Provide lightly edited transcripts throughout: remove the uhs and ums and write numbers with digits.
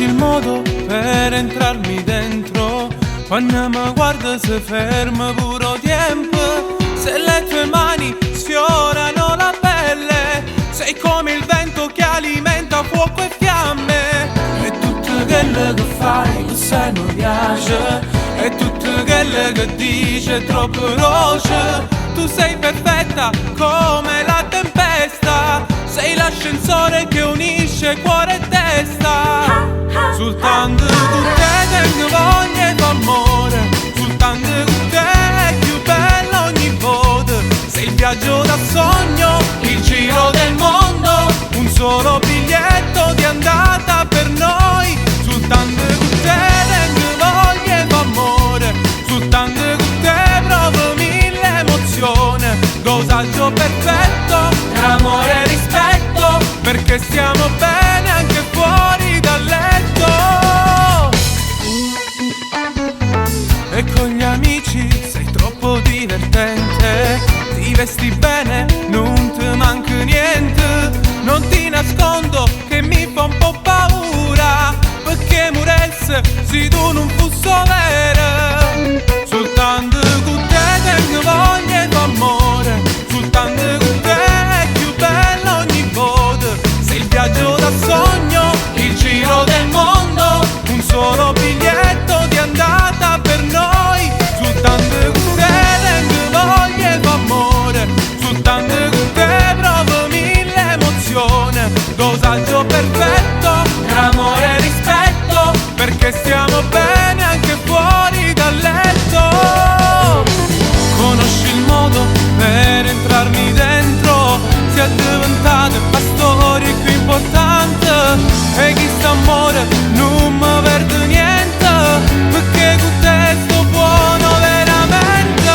Conosci il modo per entrarmi dentro, quando mi guarda si ferma puro tempo. Se le tue mani sfiorano la pelle, sei come il vento che alimenta fuoco e fiamme. E tutto quello che fai che se non piace, e tutto quello che dici è troppo veloce. Tu sei perfetta come la tempesta, sei l'ascensore che unisce cuore e testa. Soltanto con te tengo voglia d'amore, soltanto con te è più bella ogni volta. Sei il viaggio da sogno, il giro del mondo, un solo biglietto di andata per noi. Soltanto con te tengo voglia d'amore, soltanto con te provo mille emozioni. Dosaggio perfetto, amore e rispetto, perché stiamo bene anche fuori dal letto. E con gli amici sei troppo divertente, ti vesti bene, non ti manca niente. Non ti nascondo che mi fa un po' paura, perché moresse se tu non fossi vera. Soltanto con te tengo voglia d'amore, soltanto con te è più bella ogni volta. Sei il viaggio da sogno, il giro del mondo, un solo biglietto di andata per noi. Soltanto con te tengo voglia d'amore, soltanto con te provo mille emozioni. Dosaggio perfetto, amore e rispetto, perché stiamo bene anche fuori dal letto. Conosci il modo per entrarmi dentro, sei diventato il pastore più importante. E chi sta amore non mi perde niente, perché con te sto buono veramente.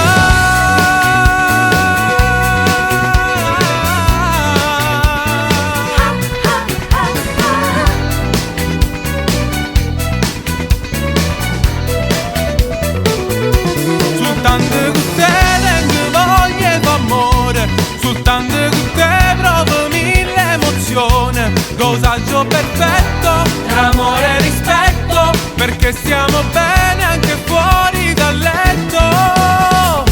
Soltanto con te tengo voglia d'amore, soltanto con te provo mille emozioni. Dosaggio perfetto, amore e rispetto, perché stiamo bene anche fuori dal letto.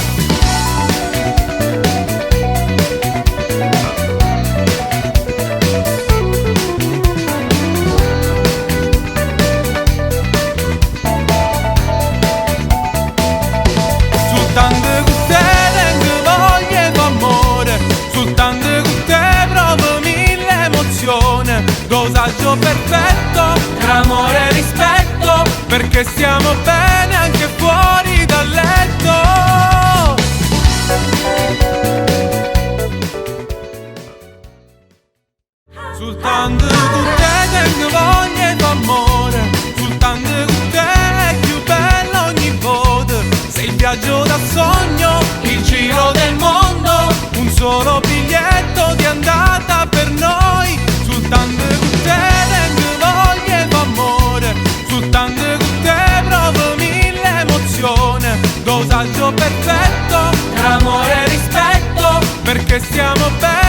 Soltanto con te tengo voglia d'amore, soltanto con te provo mille emozioni. Dosaggio perfetto, amore e rispetto, perché stiamo bene anche fuori dal letto. Soltanto con te tengo voglia d'amore, soltanto con te è più bella ogni volta. Sei il viaggio da sogno, il giro del mondo, un solo biglietto di andata per noi. Soltanto con te tengo voglia d'amore, soltanto con te provo mille emozioni. Dosaggio perfetto, amore e rispetto, perché stiamo bene